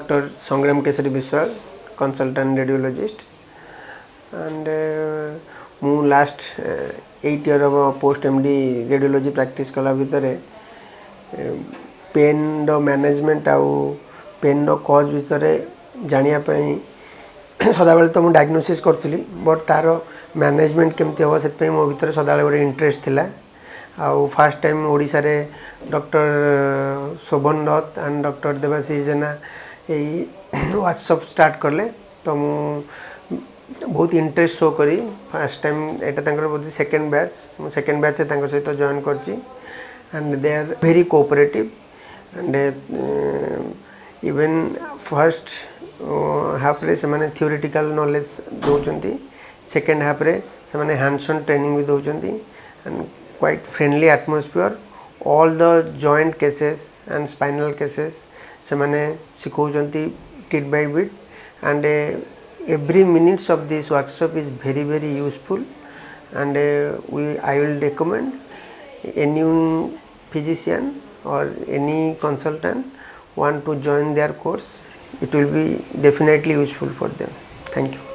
Dr. Sangram Keshari Biswal, consultant radiologist, and mu last 8 year of post MD radiology practice कला भितर pen रो management आउ pen रो cause विषय जानिया पई सदा बेले तो मु डायग्नोसिस करथली बट तार मैनेजमेंट केमती हो से मो भीतर सदा बेले गोटे इंटरेस्ट थिला आउ फर्स्ट टाइम ओडिशा रे doctor Shobhan Rath and doctor Debashish जेना यही वर्कशॉप स्टार्ट करले तो मु बहुत इंटरेस्ट शो करी फर्स्ट टाइम एटा तांकर बोधी सेकंड बैच से तांकर सहित जॉइन करची and they are very cooperative and even first half रे से माने थ्योरेटिकल नॉलेज दोचंती सेकंड हाफ रे से माने हैंड्स ऑन ट्रेनिंग भी दोचंती and quite friendly atmosphere all the joint cases and spinal cases से माने सिखौचंती bit by bit and every minutes of this workshop is very useful and I will recommend any physician or any consultant want to join their course. It will be definitely useful for them. Thank you.